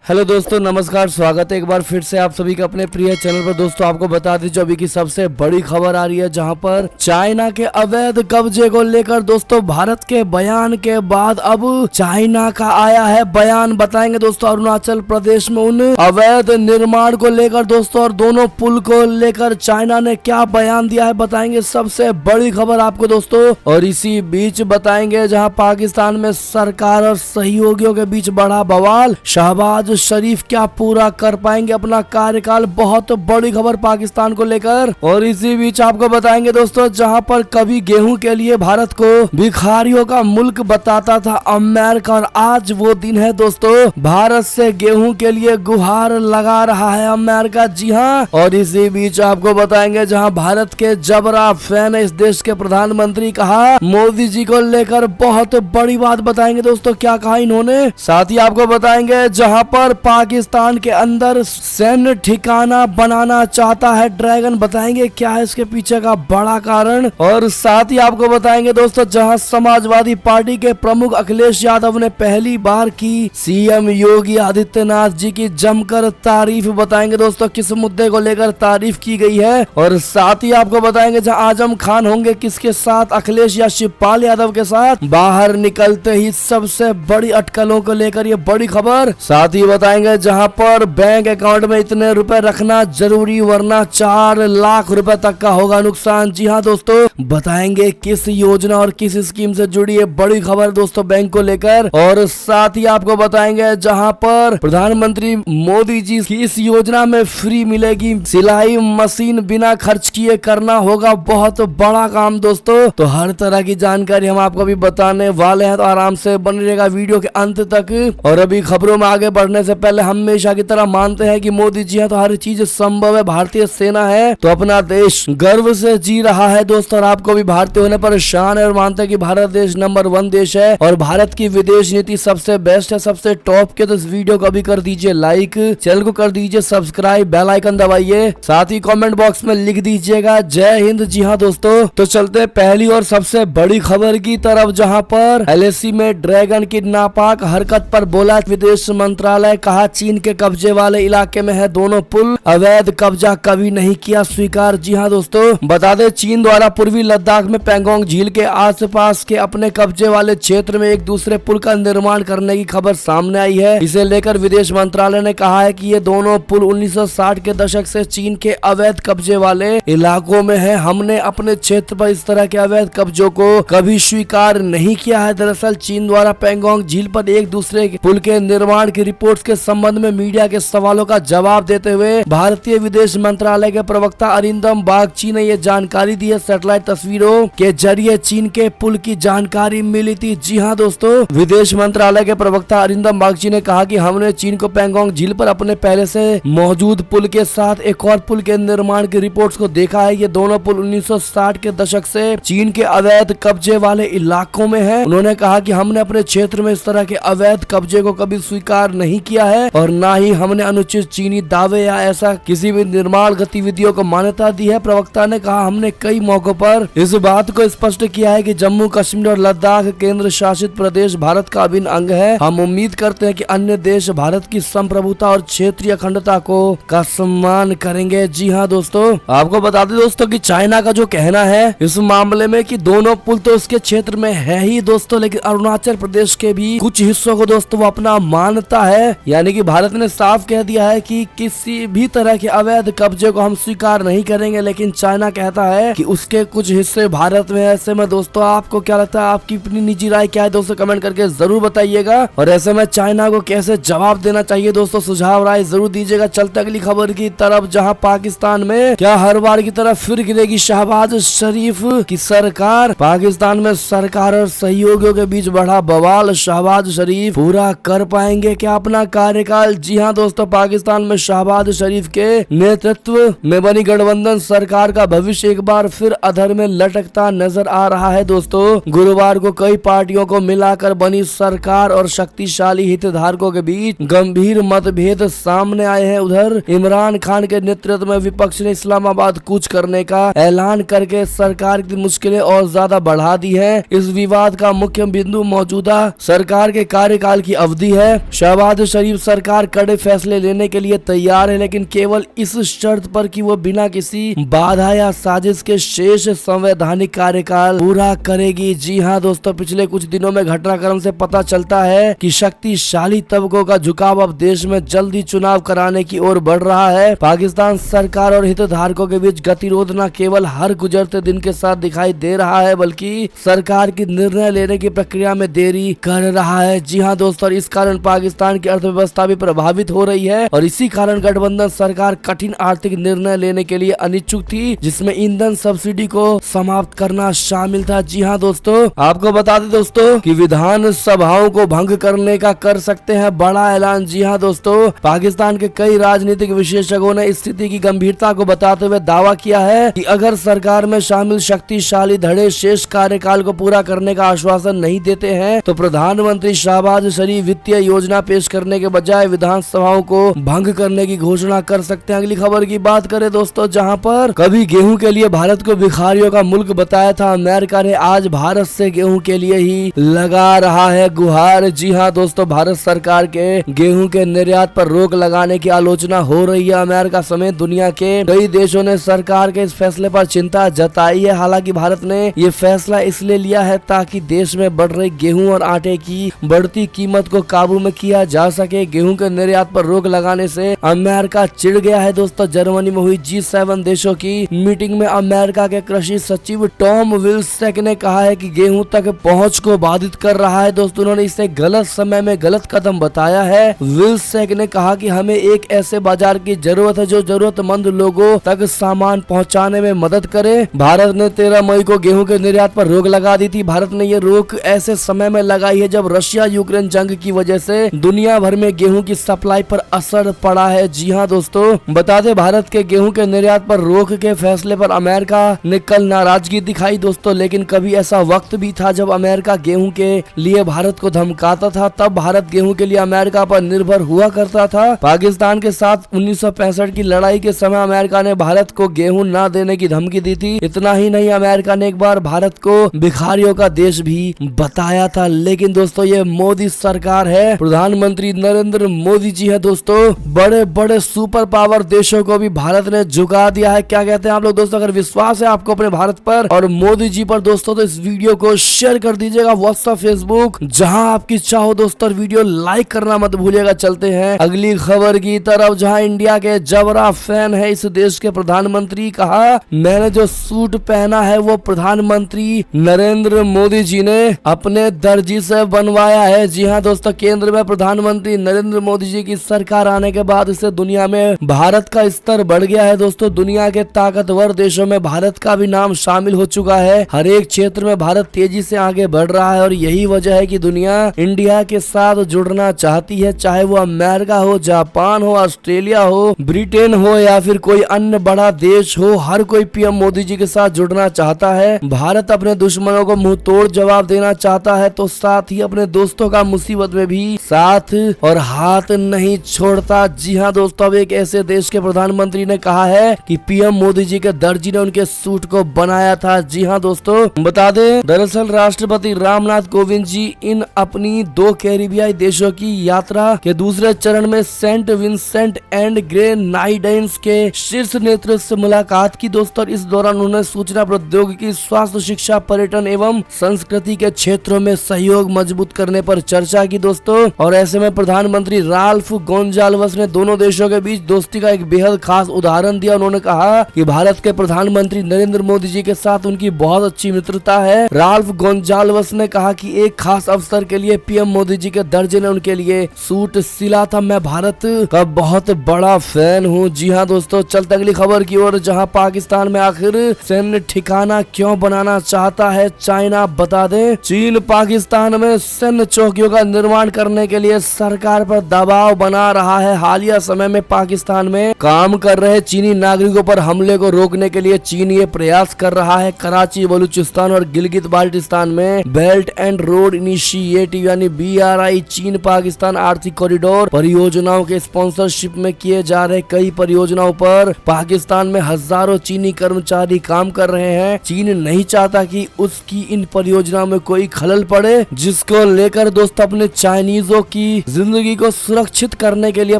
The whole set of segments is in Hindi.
हेलो दोस्तों, नमस्कार। स्वागत है एक बार फिर से आप सभी का अपने प्रिय चैनल पर। दोस्तों आपको बता दीजिए अभी की सबसे बड़ी खबर आ रही है, जहां पर चाइना के अवैध कब्जे को लेकर दोस्तों भारत के बयान के बाद अब चाइना का आया है बयान। बताएंगे दोस्तों अरुणाचल प्रदेश में उन अवैध निर्माण को लेकर दोस्तों और दोनों पुल को लेकर चाइना ने क्या बयान दिया है, बताएंगे सबसे बड़ी खबर आपको दोस्तों। और इसी बीच बताएंगे जहाँ पाकिस्तान में सरकार और सहयोगियों के बीच बढ़ा बवाल, शहबाज शरीफ क्या पूरा कर पाएंगे अपना कार्यकाल, बहुत बड़ी खबर पाकिस्तान को लेकर। और इसी बीच आपको बताएंगे दोस्तों जहां पर कभी गेहूं के लिए भारत को भिखारियों का मुल्क बताता था अमेरिका, और आज वो दिन है दोस्तों भारत से गेहूं के लिए गुहार लगा रहा है अमेरिका। जी हां। और इसी बीच आपको बताएंगे जहां भारत के जबरा फैन इस देश के प्रधानमंत्री कहा मोदी जी को लेकर बहुत बड़ी बात, बताएंगे दोस्तों क्या कहा इन्होंने। साथ ही आपको बताएंगे जहां पर पाकिस्तान के अंदर सैन्य ठिकाना बनाना चाहता है ड्रैगन, बताएंगे क्या है इसके पीछे का बड़ा कारण। और साथ ही आपको बताएंगे दोस्तों जहां समाजवादी पार्टी के प्रमुख अखिलेश यादव ने पहली बार की सीएम योगी आदित्यनाथ जी की जमकर तारीफ, बताएंगे दोस्तों किस मुद्दे को लेकर तारीफ की गई है। और साथ ही आपको बताएंगे जहां आजम खान होंगे किसके साथ, अखिलेश या शिवपाल यादव के साथ। बाहर निकलते ही सबसे बड़ी अटकलों को लेकर ये बड़ी खबर। साथ ही बताएंगे जहां पर बैंक अकाउंट में इतने रुपए रखना जरूरी वरना 4 लाख रुपए तक का होगा नुकसान। जी हां दोस्तों, बताएंगे किस योजना और किस स्कीम से जुड़ी है बड़ी खबर दोस्तों बैंक को लेकर। और साथ ही आपको बताएंगे जहां पर प्रधानमंत्री मोदी जी की इस योजना में फ्री मिलेगी सिलाई मशीन, बिना खर्च किए करना होगा, बहुत बड़ा काम दोस्तों। तो हर तरह की जानकारी हम आपको भी बताने वाले हैं, तो आराम से बने रहेगा वीडियो के अंत तक। और अभी खबरों में आगे बढ़ने से पहले हमेशा की तरह मानते हैं कि मोदी जी है तो हर चीज संभव है, भारतीय सेना है तो अपना देश गर्व से जी रहा है दोस्तों। और आपको भी भारतीय होने पर शान है और मानते हैं कि भारत देश नंबर 1 देश है और भारत की विदेश नीति सबसे बेस्ट है, सबसे टॉप के। तो इस वीडियो को भी कर दीजिए लाइक, चैनल को कर दीजिए सब्सक्राइब, बेल आइकन दबाइए, साथ ही कमेंट बॉक्स में लिख दीजिएगा जय हिंद। जी हाँ दोस्तों, तो चलते पहली और सबसे बड़ी खबर की तरफ, जहाँ पर एलएसी में ड्रैगन की नापाक हरकत पर बोला विदेश मंत्रालय, कहा चीन के कब्जे वाले इलाके में है दोनों पुल, अवैध कब्जा कभी नहीं किया स्वीकार। जी हां दोस्तों, बता दें चीन द्वारा पूर्वी लद्दाख में पैंगोंग झील के आसपास के अपने कब्जे वाले क्षेत्र में एक दूसरे पुल का निर्माण करने की खबर सामने आई है। इसे लेकर विदेश मंत्रालय ने कहा है कि ये दोनों पुल 1960 के दशक से चीन के अवैध कब्जे वाले इलाकों में है। हमने अपने क्षेत्र पर इस तरह के अवैध कब्जों को कभी स्वीकार नहीं किया है। दरअसल चीन द्वारा पैंगोंग झील पर एक दूसरे पुल के निर्माण की रिपोर्ट के संबंध में मीडिया के सवालों का जवाब देते हुए भारतीय विदेश मंत्रालय के प्रवक्ता अरिंदम बागची ने यह जानकारी दी है। सैटेलाइट तस्वीरों के जरिए चीन के पुल की जानकारी मिली थी। जी हां दोस्तों, विदेश मंत्रालय के प्रवक्ता अरिंदम बागची ने कहा कि हमने चीन को पैंगोंग झील पर अपने पहले से मौजूद पुल के साथ एक और पुल के निर्माण की रिपोर्ट्स को देखा है। ये दोनों पुल 1960 के दशक से चीन के अवैध कब्जे वाले इलाकों में है। उन्होंने कहा कि हमने अपने क्षेत्र में इस तरह के अवैध कब्जे को कभी स्वीकार नहीं किया है और ना ही हमने अनुचित चीनी दावे या ऐसा किसी भी निर्माण गतिविधियों को मान्यता दी है। प्रवक्ता ने कहा हमने कई मौकों पर इस बात को स्पष्ट किया है कि जम्मू कश्मीर और लद्दाख केंद्र शासित प्रदेश भारत का अभिन्न अंग है। हम उम्मीद करते हैं कि अन्य देश भारत की संप्रभुता और क्षेत्रीय अखंडता को का सम्मान करेंगे। जी हाँ दोस्तों, आपको बता दें दोस्तों कि चाइना का जो कहना है इस मामले में कि दोनों पुल तो उसके क्षेत्र में है ही दोस्तों, लेकिन अरुणाचल प्रदेश के भी कुछ हिस्सों को दोस्तों वो अपना मानता है। यानी कि भारत ने साफ कह दिया है कि किसी भी तरह के अवैध कब्जे को हम स्वीकार नहीं करेंगे, लेकिन चाइना कहता है कि उसके कुछ हिस्से भारत में। ऐसे में दोस्तों आपको क्या लगता है, आपकी अपनी निजी राय क्या है दोस्तों, कमेंट करके जरूर बताइएगा। और ऐसे में चाइना को कैसे जवाब देना चाहिए दोस्तों, सुझाव राय जरूर दीजिएगा। चलते अगली खबर की तरफ, जहां पाकिस्तान में क्या हर बार की तरफ फिर गिरेगी शहबाज शरीफ की सरकार। पाकिस्तान में सरकार और सहयोगियों के बीच बढ़ा बवाल, शहबाज शरीफ पूरा कर पाएंगे क्या अपना कार्यकाल। जी हां दोस्तों, पाकिस्तान में शहबाज शरीफ के नेतृत्व में बनी गठबंधन सरकार का भविष्य एक बार फिर अधर में लटकता नजर आ रहा है दोस्तों। गुरुवार को कई पार्टियों को मिलाकर बनी सरकार और शक्तिशाली हितधारकों के बीच गंभीर मतभेद सामने आए हैं। उधर इमरान खान के नेतृत्व में विपक्ष ने इस्लामाबाद कूच करने का ऐलान करके सरकार की मुश्किलें और ज्यादा बढ़ा दी है। इस विवाद का मुख्य बिंदु मौजूदा सरकार के कार्यकाल की अवधि है। शहबाज शरीफ सरकार कड़े फैसले लेने के लिए तैयार है, लेकिन केवल इस शर्त पर कि वो बिना किसी बाधा या साजिश के शेष संवैधानिक कार्यकाल पूरा करेगी। जी हाँ दोस्तों, पिछले कुछ दिनों में घटनाक्रम से पता चलता है कि शक्तिशाली तबकों का झुकाव अब देश में जल्दी चुनाव कराने की ओर बढ़ रहा है। पाकिस्तान सरकार और हितधारकों के बीच गतिरोध न केवल हर गुजरते दिन के साथ दिखाई दे रहा है, बल्कि सरकार की निर्णय लेने की प्रक्रिया में देरी कर रहा है। जी हाँ दोस्तों, इस कारण पाकिस्तान की अर्थव्यवस्था भी प्रभावित हो रही है और इसी कारण गठबंधन सरकार कठिन आर्थिक निर्णय लेने के लिए अनिच्छुक थी, जिसमें ईंधन सब्सिडी को समाप्त करना शामिल था। जी हाँ दोस्तों, आपको बता दें दोस्तों कि विधान सभाओं को भंग करने का कर सकते हैं बड़ा ऐलान। जी हाँ दोस्तों, पाकिस्तान के कई राजनीतिक विशेषज्ञों ने स्थिति की गंभीरता को बताते हुए दावा किया है कि अगर सरकार में शामिल शक्तिशाली धड़े शेष कार्यकाल को पूरा करने का आश्वासन नहीं देते हैं तो प्रधानमंत्री शहबाज शरीफ वित्तीय योजना पेश करने के बजाय विधानसभाओं को भंग करने की घोषणा कर सकते हैं। अगली खबर की बात करें दोस्तों, जहां पर कभी गेहूं के लिए भारत को भिखारियों का मुल्क बताया था, अमेरिका ने आज भारत से गेहूं के लिए ही लगा रहा है गुहार। जी हाँ दोस्तों, भारत सरकार के गेहूं के निर्यात पर रोक लगाने की आलोचना हो रही है। अमेरिका समेत दुनिया के कई देशों ने सरकार के इस फैसले पर चिंता जताई है। हालांकि भारत ने ये फैसला इसलिए लिया है ताकि देश में बढ़ रही गेहूं और आटे की बढ़ती कीमत को काबू में किया जा सके। गेहूं के निर्यात पर रोक लगाने से अमेरिका चिढ़ गया है। दोस्तों, जर्मनी में हुई G7 देशों की मीटिंग में अमेरिका के कृषि सचिव टॉम विल्सेक ने कहा है कि गेहूं तक पहुंच को बाधित कर रहा है। दोस्तों, उन्होंने इसे गलत समय में गलत कदम बताया है। विल्सेक ने कहा कि हमें एक ऐसे बाजार की जरूरत है जो जरूरतमंद लोगों तक सामान पहुंचाने में मदद करे। भारत ने 13 मई को गेहूं के निर्यात पर रोक लगा दी थी। भारत ने ये रोक ऐसे समय में लगाई है जब रशिया यूक्रेन जंग की वजह से दुनिया भर में गेहूं की सप्लाई पर असर पड़ा है। जी हाँ दोस्तों, बता दें भारत के गेहूं के निर्यात पर रोक के फैसले पर अमेरिका ने कल नाराजगी दिखाई दोस्तों, लेकिन कभी ऐसा वक्त भी था जब अमेरिका गेहूं के लिए भारत को धमकाता था। तब भारत गेहूं के लिए अमेरिका पर निर्भर हुआ करता था। पाकिस्तान के साथ 1965 की लड़ाई के समय अमेरिका ने भारत को गेहूं न देने की धमकी दी थी। इतना ही नहीं, अमेरिका ने एक बार भारत को भिखारियों का देश भी बताया था। लेकिन दोस्तों, ये मोदी सरकार है, प्रधानमंत्री नरेंद्र मोदी जी है दोस्तों, बड़े बड़े सुपर पावर देशों को भी भारत ने झुका दिया है। क्या कहते हैं आप लोग दोस्तों? अगर विश्वास है आपको अपने भारत पर और मोदी जी पर दोस्तों, तो इस वीडियो को शेयर कर दीजिएगा व्हाट्सएप, फेसबुक, जहां आपकी इच्छा हो दोस्तों। वीडियो लाइक करना मत भूलिएगा। चलते हैं अगली खबर की तरफ, जहां इंडिया के जबरा फैन है इस देश के प्रधानमंत्री। कहा, मैंने जो सूट पहना है वो प्रधानमंत्री नरेंद्र मोदी जी ने अपने दर्जी से बनवाया है। जी हाँ दोस्तों, केंद्र में प्रधानमंत्री नरेंद्र मोदी जी की सरकार आने के बाद इससे दुनिया में भारत का स्तर बढ़ गया है दोस्तों। दुनिया के ताकतवर देशों में भारत का भी नाम शामिल हो चुका है। हर एक क्षेत्र में भारत तेजी से आगे बढ़ रहा है और यही वजह है कि दुनिया इंडिया के साथ जुड़ना चाहती है, चाहे वो अमेरिका हो, जापान हो, ऑस्ट्रेलिया हो, ब्रिटेन हो या फिर कोई अन्य बड़ा देश हो। हर कोई पीएम मोदी जी के साथ जुड़ना चाहता है। भारत अपने दुश्मनों को मुंह तोड़ जवाब देना चाहता है तो साथ ही अपने दोस्तों का मुसीबत में भी साथ और हाथ नहीं छोड़ता। जी हाँ दोस्तों, अब एक ऐसे देश के प्रधानमंत्री ने कहा है कि पीएम मोदी जी के दर्जी ने उनके सूट को बनाया था। जी हाँ दोस्तों, बता दें दरअसल राष्ट्रपति रामनाथ कोविंद जी इन अपनी 2 कैरिबियाई देशों की यात्रा के दूसरे चरण में सेंट विंसेंट एंड ग्रेनाइडेंस के शीर्ष नेतृत्व से मुलाकात की दोस्तों। इस दौरान उन्होंने सूचना प्रौद्योगिकी, स्वास्थ्य, शिक्षा, पर्यटन एवं संस्कृति के क्षेत्रों में सहयोग मजबूत करने पर चर्चा की दोस्तों। और ऐसे में प्रधानमंत्री राल्फ गोंजाल्वस ने दोनों देशों के बीच दोस्ती का एक बेहद खास उदाहरण दिया। उन्होंने कहा कि भारत के प्रधानमंत्री नरेंद्र मोदी जी के साथ उनकी बहुत अच्छी मित्रता है। राल्फ गोंजाल्वस ने कहा कि एक खास अवसर के लिए पीएम मोदी जी के दर्जे ने उनके लिए सूट सिला था। मैं भारत का बहुत बड़ा फैन हूँ। जी हाँ दोस्तों, चलते अगली खबर की ओर, जहाँ पाकिस्तान में आखिर सैन्य ठिकाना क्यों बनाना चाहता है चाइना। बता दें चीन पाकिस्तान में सैन्य चौकियों का निर्माण करने के लिए सरकार पर दबाव बना रहा है। हालिया समय में पाकिस्तान में काम कर रहे चीनी नागरिकों पर हमले को रोकने के लिए चीन ये प्रयास कर रहा है। कराची, बलूचिस्तान और गिलगित बाल्टिस्तान में बेल्ट एंड रोड इनिशिएटिव यानी BRI चीन पाकिस्तान आर्थिक कॉरिडोर परियोजनाओं के स्पॉन्सरशिप में किए जा रहे कई परियोजनाओं पर पाकिस्तान में हजारों चीनी कर्मचारी काम कर रहे हैं। चीन नहीं चाहता कि उसकी इन परियोजनाओं में कोई खलल पड़े, जिसको लेकर दोस्तों अपने चाइनीजों की जिंदगी को सुरक्षित करने के लिए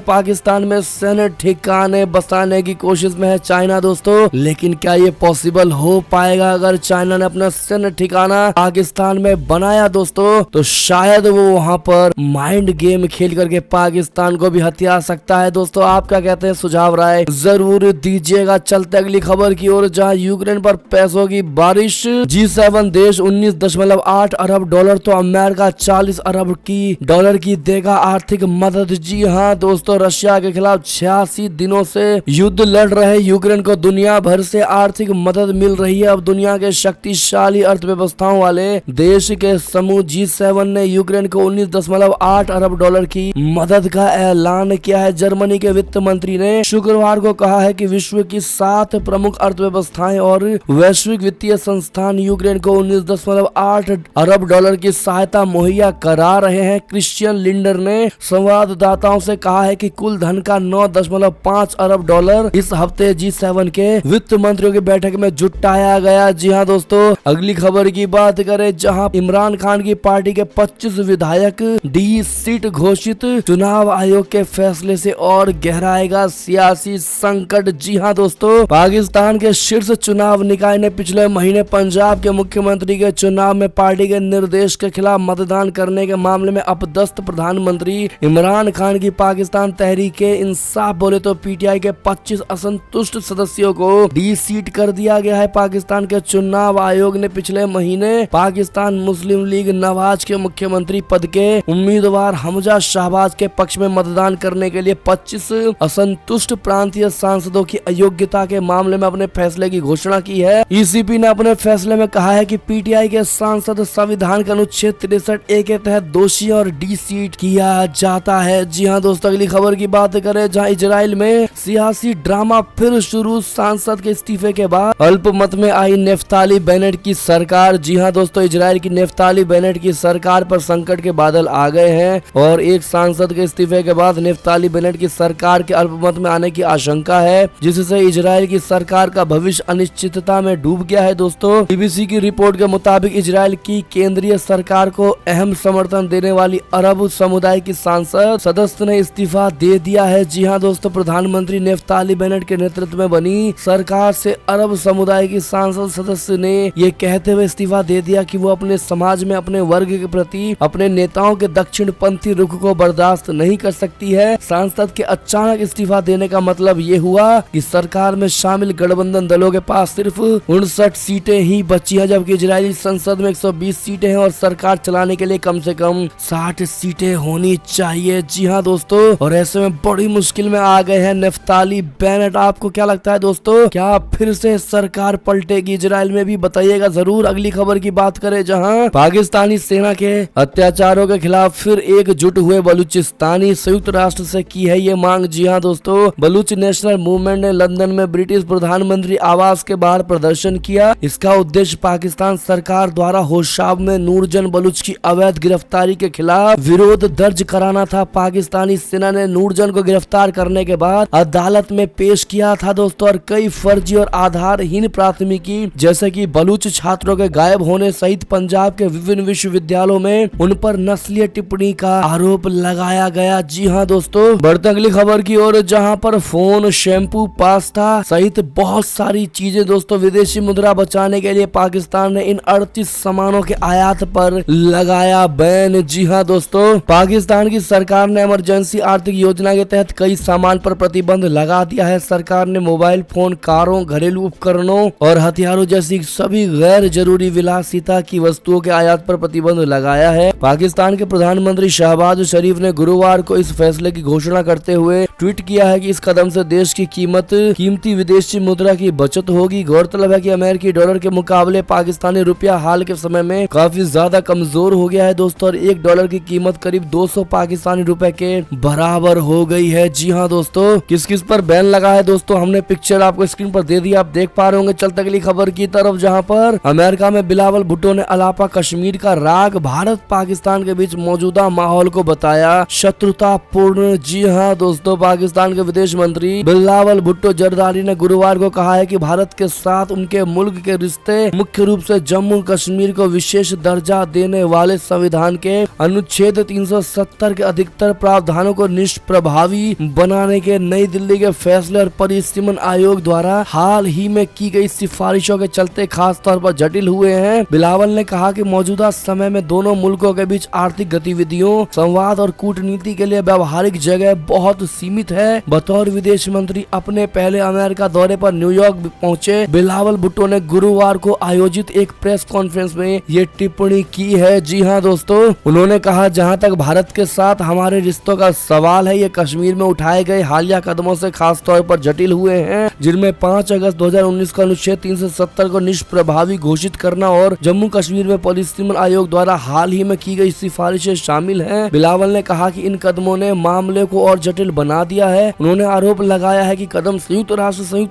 पाकिस्तान में सैन्य ठिकाने बसाने की कोशिश में है चाइना दोस्तों। लेकिन क्या ये पॉसिबल हो पाएगा? अगर चाइना ने अपना सैन्य ठिकाना पाकिस्तान में बनाया दोस्तों, तो शायद वो वहाँ पर माइंड गेम खेल करके पाकिस्तान को भी हथिया सकता है। दोस्तों आप क्या कहते हैं? सुझाव राय जरूर दीजिएगा। चलते अगली खबर की ओर, जहां यूक्रेन पर पैसों की बारिश। G7 देश 19.8 अरब डॉलर तो अमेरिका 40 अरब की डॉलर की देगा आर्थिक मदद। जी हाँ दोस्तों, रशिया के खिलाफ 86 दिनों से युद्ध लड़ रहे यूक्रेन को दुनिया भर से आर्थिक मदद मिल रही है। अब दुनिया के शक्तिशाली अर्थव्यवस्थाओं वाले देश के समूह G7 ने यूक्रेन को 19.8 अरब डॉलर की मदद का ऐलान किया है। जर्मनी के वित्त मंत्री ने शुक्रवार को कहा है कि विश्व की 7 प्रमुख अर्थव्यवस्थाएं और वैश्विक वित्तीय संस्थान यूक्रेन को 19.8 अरब डॉलर की सहायता मुहैया करा रहे हैं। क्रिश्चियन लिंडर ने संवाददाताओं से कहा है कि कुल धन का 9.5 अरब डॉलर इस हफ्ते G7 के वित्त मंत्रियों की बैठक में जुटाया गया। जी हाँ दोस्तों, अगली खबर की बात करें, जहां इमरान खान की पार्टी के 25 विधायक डी सीट घोषित। चुनाव आयोग के फैसले से और गहराएगा सियासी संकट। जी हाँ दोस्तों, पाकिस्तान के शीर्ष चुनाव निकाय ने पिछले महीने पंजाब के मुख्यमंत्री के चुनाव में पार्टी के निर्देश के खिलाफ मतदान करने के मामले में अपदस्थ प्रधानमंत्री इमरान खान की पाकिस्तान तहरीक इंसाफ बोले तो पीटीआई के 25 असंतुष्ट सदस्यों को डी सीट कर दिया गया है। पाकिस्तान के चुनाव आयोग ने पिछले महीने पाकिस्तान मुस्लिम लीग नवाज के मुख्यमंत्री पद के उम्मीदवार हमजा शहबाज के पक्ष में मतदान करने के लिए 25 असंतुष्ट प्रांतीय सांसदों की अयोग्यता के मामले में अपने फैसले की घोषणा की है। ईसीपी ने अपने फैसले में कहा है कि पीटीआई के सांसद संविधान के अनुच्छेद 63A के तहत दोषी और डी सीट किया जाता है। जी हाँ दोस्तों, अगली खबर की बात करें, जहां इजराइल में सियासी ड्रामा फिर शुरू। सांसद के इस्तीफे के बाद अल्पमत में आई नेफ्ताली बेनेट की सरकार। जी हाँ दोस्तों, इजराइल की नेफ्ताली बेनेट की सरकार पर संकट के बादल आ गए हैं और एक सांसद के इस्तीफे के बाद नेफ्ताली बेनेट की सरकार के अल्पमत में आने की आशंका है, जिससे इजराइल की सरकार का भविष्य अनिश्चितता में डूब गया है। दोस्तों बीबीसी की रिपोर्ट के मुताबिक इजराइल की केंद्रीय सरकार को अहम समर्थन देने वाली अरब समुदाय की सांसद सदस्य ने इस्तीफा दे दिया है। जी हाँ दोस्तों, प्रधानमंत्री नेफ्ताली बेनेट के नेतृत्व में बनी सरकार से अरब समुदाय की सांसद सदस्य ने ये कहते हुए इस्तीफा दे दिया कि वो अपने समाज में अपने वर्ग के प्रति अपने नेताओं के दक्षिण पंथी रुख को बर्दाश्त नहीं कर सकती है। सांसद के अचानक इस्तीफा देने का मतलब ये हुआ कि सरकार में शामिल गठबंधन दलों के पास सिर्फ 59 सीटें ही बची हैं, जबकि इजरायली संसद में 120 सीटें हैं और सरकार चलाने के लिए कम से कम 60 सीटें होनी चाहिए। जी हाँ दोस्तों, और ऐसे में बड़ी मुश्किल में आ गए हैं नेफ्ताली बेनेट। आपको क्या लगता है दोस्तों, क्या फिर से सरकार पलटेगी इजराइल में? भी बताइएगा जरूर। अगली खबर की बात करें, जहां पाकिस्तानी सेना के अत्याचारों के खिलाफ फिर एकजुट हुए बलूचिस्तानी संयुक्त राष्ट्र से की है ये मांग। जी हाँ दोस्तों, बलूच नेशनल मूवमेंट ने लंदन में ब्रिटिश प्रधानमंत्री आवास के बाहर प्रदर्शन किया। इसका उद्देश्य पाकिस्तान सरकार द्वारा होशाब में नूरजन बलूच की अवैध गिरफ्तारी के खिलाफ विरोध दर्ज कराना था। पाकिस्तानी सेना ने नूरजन को गिरफ्तार करने के बाद अदालत में पेश किया था दोस्तों, और कई फर्जी और आधारहीन प्राथमिकी जैसे कि बलूच छात्रों के गायब होने सहित पंजाब के विभिन्न विश्वविद्यालयों में उन पर नस्लीय टिप्पणी का आरोप लगाया गया। जी हाँ दोस्तों, बढ़ते अगली खबर की ओर, जहां पर फोन, शैम्पू, पास्ता सहित बहुत सारी चीजें दोस्तों विदेशी मुद्रा बचाने के लिए पाकिस्तान ने इन 38 सामानों के आयात पर लगाया बैन। जी हाँ दोस्तों, पाकिस्तान की सरकार ने इमरजेंसी आर्थिक योजना के तहत कई सामान पर प्रतिबंध लगा दिया है। सरकार ने मोबाइल फोन, कारों, घरेलू उपकरणों और हथियारों जैसी सभी गैर जरूरी विलासिता की वस्तुओं के आयात पर प्रतिबंध लगाया है। पाकिस्तान के प्रधानमंत्री शहबाज शरीफ ने गुरुवार को इस फैसले की घोषणा करते हुए ट्वीट किया है कि इस कदम से देश की कीमती विदेशी मुद्रा की बचत होगी। गौरतलब है कि अमेरिकी डॉलर के मुकाबले पाकिस्तानी रुपया हाल के समय में काफी ज्यादा कमजोर हो गया है दोस्तों, और $1 की कीमत करीब 200 पाकिस्तानी रुपए के बराबर हो गई है। जी हाँ दोस्तों, किस किस पर बैन लगा है दोस्तों, हमने पिक्चर आपको स्क्रीन पर दे दी, आप देख पा रहे होंगे। चलते अगली खबर की तरफ, जहाँ पर अमेरिका में बिलावल भुट्टो ने अलापा कश्मीर का राग भारत पाकिस्तान के बीच मौजूदा माहौल को बताया शत्रुतापूर्ण। जी हाँ दोस्तों, पाकिस्तान के विदेश मंत्री बिलावल भुट्टो जरदारी ने गुरुवार को कहा है कि भारत के साथ उनके मुल्क के रिश्ते मुख्य रूप से जम्मू कश्मीर को विशेष दर्जा देने वाले संविधान के अनुच्छेद 370 370 के अधिकतर प्रावधानों को निष्प्रभावी बनाने के नई दिल्ली के फैसले और परिसीमन आयोग द्वारा हाल ही में की गई सिफारिशों के चलते खास तौर पर जटिल हुए हैं। बिलावल ने कहा कि मौजूदा समय में दोनों मुल्कों के बीच आर्थिक गतिविधियों, संवाद और कूटनीति के लिए व्यावहारिक जगह बहुत सीमित है। बतौर विदेश मंत्री अपने पहले अमेरिका दौरे पर न्यूयॉर्क पहुंचे बिलावल भुट्टो ने गुरुवार को आयोजित एक प्रेस कॉन्फ्रेंस में ये टिप्पणी की है। जी हाँ दोस्तों, उन्होंने कहा जहां तक भारत के साथ हमारे रिश्तों का सवाल है, ये कश्मीर में उठाए गए हालिया कदमों से खास तौर पर जटिल हुए हैं, जिनमें 5 अगस्त 2019 का अनुच्छेद 370 को निष्प्रभावी घोषित करना और जम्मू कश्मीर में परिसीमन आयोग द्वारा हाल ही में की गई सिफारिशें शामिल हैं। बिलावल ने कहा कि इन कदमों ने मामले को और जटिल बना दिया है। उन्होंने आरोप लगाया है कि कदम संयुक्त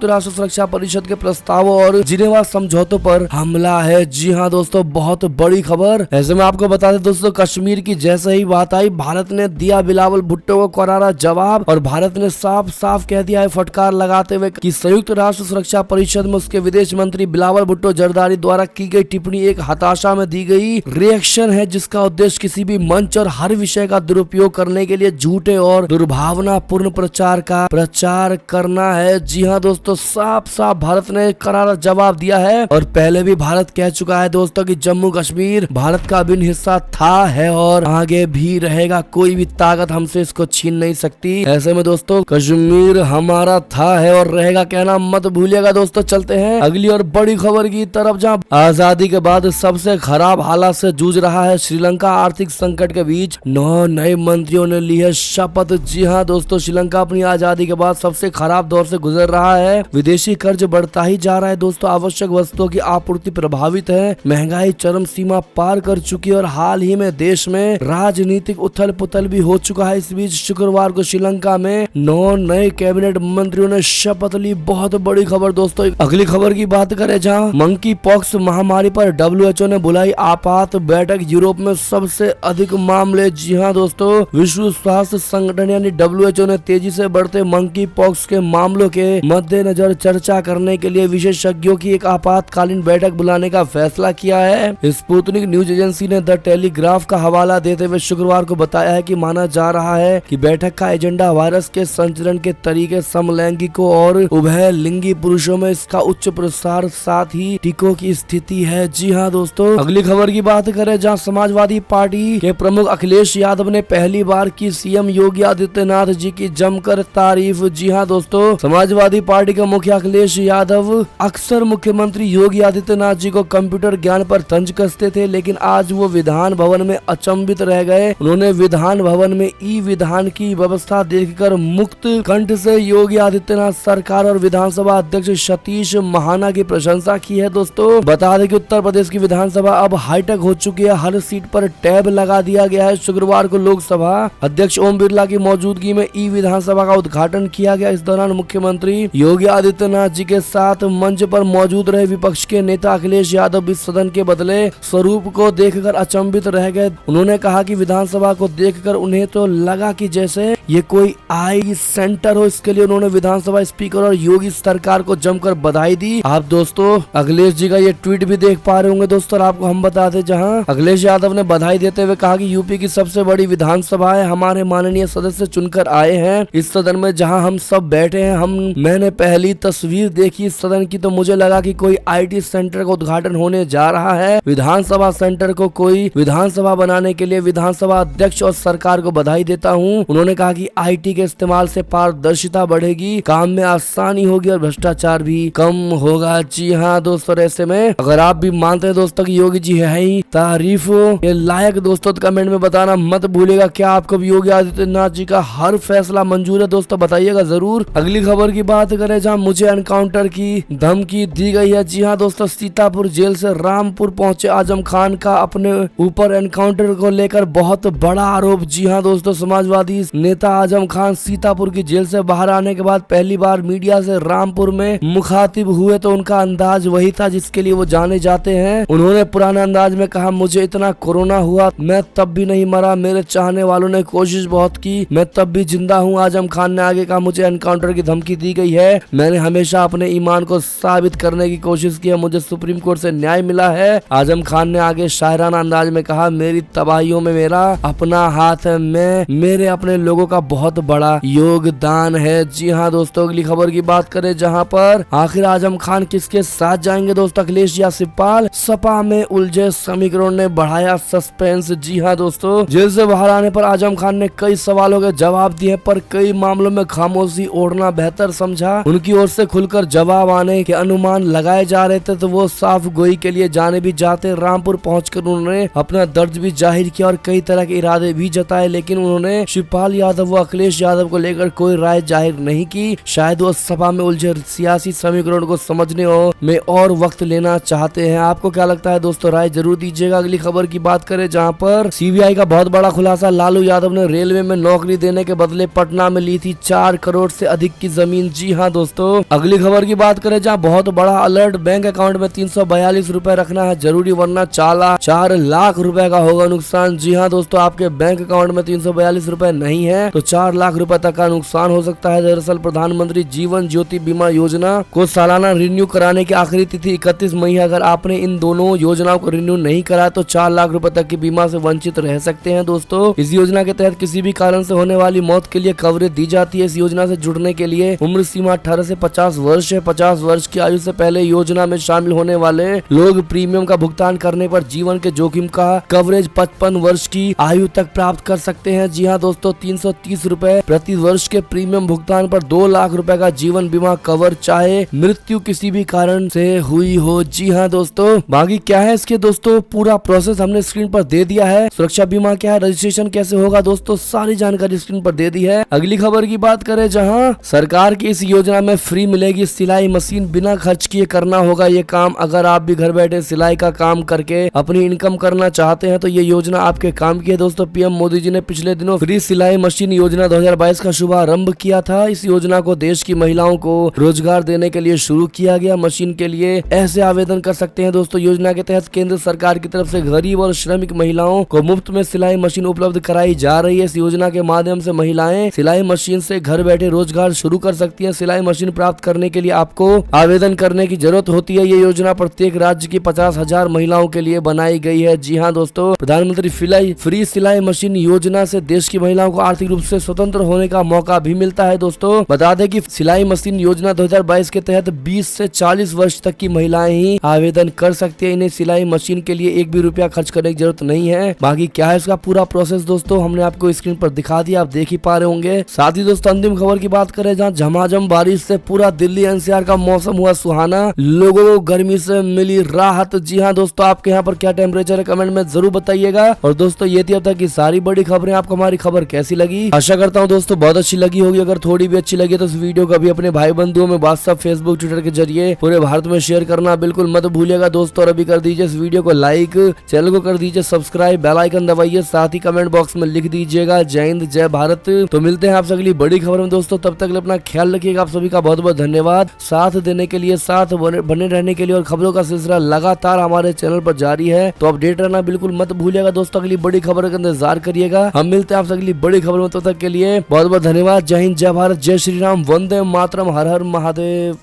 राष्ट्र सुरक्षा परिषद के प्रस्तावों और जिनेवा समझौतों पर हमला है। जी हाँ दोस्तों, बहुत बड़ी खबर। ऐसे में आपको बता दें दोस्तों, कश्मीर की जैसे ही बात आई, भारत ने दिया बिलावल भुट्टो को करारा जवाब और भारत ने साफ साफ कह दिया है, फटकार लगाते हुए कि संयुक्त राष्ट्र सुरक्षा परिषद में उसके विदेश मंत्री बिलावल भुट्टो जरदारी द्वारा की गई टिप्पणी एक हताशा में दी गई रिएक्शन है, जिसका उद्देश्य किसी भी मंच और हर विषय का दुरुपयोग करने के लिए झूठे और दुर्भावनापूर्ण प्रचार का प्रचार करना है। जी हाँ दोस्तों, साफ साफ भारत ने करारा जवाब दिया है और पहले भी भारत कह चुका है दोस्तों कि जम्मू कश्मीर भारत का अभिन्न हिस्सा था, है और आगे भी रहेगा। कोई भी ताकत हमसे इसको छीन नहीं सकती। ऐसे में दोस्तों, कश्मीर हमारा था, है और रहेगा कहना मत भूलिएगा। दोस्तों चलते हैं अगली और बड़ी खबर की तरफ, जहां आजादी के बाद सबसे खराब हालात से जूझ रहा है श्रीलंका। आर्थिक संकट के बीच 9 नए मंत्रियों ने ली है शपथ। जी हाँ दोस्तों, श्रीलंका अपनी आजादी के बाद सबसे खराब दौर से गुजर रहा है। विदेशी कर्ज बढ़ता ही जा रहा है दोस्तों, आवश्यक वस्तुओं की आपूर्ति प्रभावित है, महंगाई चरम सीमा पार कर चुकी है और हाल ही में देश में राजनीतिक उथल पुथल भी हो चुका है। इस बीच शुक्रवार को श्रीलंका में 9 नए कैबिनेट मंत्रियों ने शपथ ली। बहुत बड़ी खबर दोस्तों। अगली खबर की बात करें, जहां मंकी पॉक्स महामारी पर WHO ने बुलाई आपात बैठक, यूरोप में सबसे अधिक मामले। जी हाँ दोस्तों, विश्व स्वास्थ्य संगठन यानी WHO ने तेजी से बढ़ते मंकी पॉक्स के मामलों के मद्देनजर चर्चा करने के लिए विशेषज्ञों की एक आपातकालीन बैठक बुलाने का फैसला किया है। स्पुतनिक न्यूज एजेंसी ने द टेलीग्राफ का हवाला देते हुए शुक्रवार को बताया है कि माना जा रहा है कि बैठक का एजेंडा वायरस के संचरण के तरीके, समलैंगिकों और उभय लिंगी पुरुषों में इसका उच्च प्रसार, साथ ही टीकों की स्थिति है। जी हाँ दोस्तों, अगली खबर की बात करें, जहां समाजवादी पार्टी के प्रमुख अखिलेश यादव ने पहली बार की सीएम योगी आदित्यनाथ जी की जमकर तारीफ। जी हाँ दोस्तों, समाजवादी पार्टी के मुखिया अखिलेश यादव अक्सर मुख्यमंत्री योगी आदित्यनाथ जी को कंप्यूटर ज्ञान पर तंज कसते थे, लेकिन आज वो विधान भवन में अचंभित रह गए। उन्होंने विधान भवन में ई विधान की व्यवस्था देखकर मुक्त कंठ से योगी आदित्यनाथ सरकार और विधानसभा अध्यक्ष सतीश महाना की प्रशंसा की है। दोस्तों बता दें कि उत्तर प्रदेश की विधानसभा अब हाईटेक हो चुकी है, हर सीट पर टैब लगा दिया गया है। शुक्रवार को लोकसभा अध्यक्ष ओम बिरला की मौजूदगी में ई विधानसभा का उद्घाटन किया गया। इस दौरान मुख्यमंत्री योगी आदित्यनाथ जी के साथ मंच पर मौजूद रहे विपक्ष के नेता अखिलेश यादव भी सदन के बदले स्वरूप को देखकर अचंभित रह गए। उन्होंने कहा कि विधानसभा को देखकर उन्हें तो लगा कि जैसे ये कोई आई सेंटर हो। इसके लिए उन्होंने विधानसभा स्पीकर और योगी सरकार को जमकर बधाई दी। आप दोस्तों अखिलेश जी का ये ट्वीट भी देख पा रहे होंगे दोस्तों। आपको हम बता दें, जहां अखिलेश यादव ने बधाई देते हुए कहा कि यूपी की सबसे बड़ी विधानसभा है, हमारे माननीय सदस्य चुनकर आए हैं। इस सदन में जहां हम सब बैठे हैं, मैंने पहली तस्वीर देखी इस सदन की तो मुझे लगा कि कोई IT सेंटर का उद्घाटन होने जा रहा है। विधानसभा सेंटर को कोई विधानसभा बनाने के लिए विधानसभा अध्यक्ष और सरकार को बधाई देता हूं। उन्होंने कहा कि IT के इस्तेमाल से पारदर्शिता बढ़ेगी, काम में आसानी होगी और भ्रष्टाचार भी कम होगा। जी हाँ दोस्तों, ऐसे में अगर आप भी मानते हैं दोस्तों कि योगी जी है ही तारीफ के लायक दोस्तों, तो कमेंट में बताना मत भूलिएगा। क्या आपको भी योगी आदित्यनाथ जी का हर फैसला मंजूर है दोस्तों? बताइएगा जरूर। अगली खबर की बात करें, जहां मुझे एनकाउंटर की धमकी दी गई है। जी हाँ दोस्तों, सीतापुर जेल से रामपुर पहुंचे आजम खान का अपने ऊपर एनकाउंटर को लेकर बहुत बड़ा आरोप। जी हाँ दोस्तों, समाजवादी नेता आजम खान सीतापुर की जेल से बाहर आने के बाद पहली बार मीडिया से रामपुर में मुखातिब हुए तो उनका अंदाज वही था जिसके लिए वो जाने जाते हैं। उन्होंने पुराने अंदाज में कहा, मुझे इतना कोरोना हुआ, मैं तब भी नहीं मरा, मेरे चाहने वालों ने कोशिश बहुत की, मैं तब भी जिंदा हूँ। आजम खान ने आगे कहा, मुझे एनकाउंटर की धमकी दी गई है, मैंने हमेशा अपने ईमान को साबित करने की कोशिश की है, मुझे सुप्रीम कोर्ट से न्याय मिला है। आजम खान ने आगे शायराना अंदाज में कहा, मेरी तबाहियों में मेरा अपना अपना हाथ में मेरे अपने लोगों का बहुत बड़ा योगदान है। जी हाँ दोस्तों, अगली खबर की बात करें जहाँ पर आखिर आजम खान किसके साथ जाएंगे दोस्तों, अखिलेश या शिवपाल। सपा में उलझे समीकरण ने बढ़ाया सस्पेंस। जी हाँ दोस्तों, जेल से बाहर आने पर आजम खान ने कई सवालों के जवाब दिए, पर कई मामलों में खामोशी ओढ़ना बेहतर समझा। उनकी ओर से खुलकर जवाब आने के अनुमान लगाए जा रहे थे तो वो साफ गोई के लिए जाने भी जाते। रामपुर पहुंचकर उन्होंने अपना दर्द भी जाहिर किया और कई तरह के इरादे भी जताए, लेकिन उन्होंने शिवपाल यादव व अखिलेश यादव को लेकर कोई राय जाहिर नहीं की। शायद वो सपा में उलझे सियासी समीकरण को समझने में और वक्त लेना चाहते हैं। आपको क्या लगता है दोस्तों, राय जरूर दीजिएगा। अगली खबर की बात करें जहां पर सीबीआई का बहुत बड़ा खुलासा, लालू यादव ने रेलवे में नौकरी देने के बदले पटना में ली थी 4 करोड़ से अधिक की जमीन। जी हाँ दोस्तों, अगली खबर की बात करें जहां बहुत बड़ा अलर्ट, बैंक अकाउंट में 342 रुपए रखना है जरूरी वरना 4 लाख रुपए का होगा नुकसान। जी हाँ दोस्तों, आपके बैंक अकाउंट में 342 रुपए नहीं है तो 4 लाख रुपए तक का नुकसान हो सकता है। दरअसल प्रधानमंत्री जीवन ज्योति बीमा योजना को सालाना रिन्यू कराने की आखिरी तिथि 31 मई है। अगर आपने इन दोनों योजनाओं को रिन्यू नहीं करा तो 4 लाख रुपए तक की बीमा से वंचित रह सकते हैं। दोस्तों, इस योजना के तहत किसी भी कारण से होने वाली मौत के लिए कवरेज दी जाती है। इस योजना से जुड़ने के लिए उम्र सीमा 18 से 50 वर्ष है। 50 वर्ष की आयु से पहले योजना में शामिल होने वाले लोग प्रीमियम का भुगतान करने पर जीवन के जोखिम का कवरेज 55 वर्ष की आयु तक प्राप्त कर सकते हैं। जी हाँ दोस्तों, 330 रुपए प्रति वर्ष के प्रीमियम भुगतान पर 2 लाख रुपए का जीवन बीमा कवर, चाहे मृत्यु किसी भी कारण से हुई हो। जी हाँ दोस्तों, बाकी क्या है इसके दोस्तों पूरा प्रोसेस हमने स्क्रीन पर दे दिया है। सुरक्षा बीमा क्या है, रजिस्ट्रेशन कैसे होगा दोस्तों, सारी जानकारी स्क्रीन पर दे दी है। अगली खबर की बात करें जहां सरकार की इस योजना में फ्री मिलेगी सिलाई मशीन, बिना खर्च किए करना होगा ये काम। अगर आप भी घर बैठे सिलाई का काम करके अपनी इनकम करना चाहते हैं तो ये योजना आपके काम की है। दोस्तों, पीएम मोदी जी ने पिछले दिनों फ्री सिलाई मशीन योजना 2022 का शुभारंभ किया था। इस योजना को देश की महिलाओं को रोजगार देने के लिए शुरू किया गया। मशीन के लिए ऐसे आवेदन कर सकते हैं दोस्तों। योजना के तहत केंद्र सरकार की तरफ से गरीब और श्रमिक महिलाओं को मुफ्त में सिलाई मशीन उपलब्ध कराई जा रही है। इस योजना के माध्यम से महिलाएं सिलाई मशीन से घर बैठे रोजगार शुरू कर सकती हैं। सिलाई मशीन प्राप्त करने के लिए आपको आवेदन करने की जरूरत होती है। ये योजना प्रत्येक राज्य की 50,000 महिलाओं के लिए बनाई गई है। जी हाँ दोस्तों, प्रधानमंत्री फ्री सिलाई मशीन योजना से देश की महिलाओं को आर्थिक रूप से स्वतंत्र होने का मौका भी मिलता है। दोस्तों, बता दें कि सिलाई मशीन योजना 2022 के तहत 20 से 40 वर्ष तक की महिलाएं ही आवेदन कर सकती है। इन्हें सिलाई मशीन के लिए एक भी रुपया खर्च करने की जरूरत नहीं है। बाकी क्या है इसका पूरा प्रोसेस दोस्तों हमने आपको स्क्रीन पर दिखा दिया, आप देख ही पा रहे होंगे। साथ ही दोस्तों अंतिम खबर की बात करें जहाँ झमाझम बारिश से पूरा दिल्ली एनसीआर का मौसम हुआ सुहाना, लोगों को गर्मी से मिली राहत। जी हाँ दोस्तों, आपके यहाँ पर क्या टेम्परेचर है कमेंट में जरूर बताइएगा। और दोस्तों ये थी अब तक की सारी बड़ी खबरें। आपको हमारी खबर कैसी लगी, आशा करता हूँ दोस्तों बहुत अच्छी लगी होगी। अगर थोड़ी भी अच्छी लगी तो इस वीडियो को भी अपने भाई बंधुओं में व्हाट्सएप, फेसबुक, ट्विटर के जरिए पूरे भारत में शेयर करना बिल्कुल मत भूलिएगा दोस्तों। और अभी कर दीजिए इस वीडियो को लाइक, चैनल को कर दीजिए सब्सक्राइब, बेल आइकन दबाइए, साथ ही कमेंट बॉक्स में लिख दीजिएगा जय हिंद जय भारत। तो मिलते हैं आपसे अगली बड़ी खबर में दोस्तों, तब तक अपना ख्याल रखिएगा। आप सभी का बहुत बहुत धन्यवाद साथ देने के लिए, साथ बने रहने के लिए। और खबरों का सिलसिला लगातार हमारे चैनल पर जारी है तो अपडेट रहना बिल्कुल मत भूलिएगा दोस्तों। अगली बड़ी खबर का इंतजार करिएगा। हम मिलते हैं आपसे अगली बड़ी खबर में, तब तक के लिए बहुत बहुत धन्यवाद। जय हिंद जय भारत, जय श्री राम, वंदे मातरम, हर हर महादेव।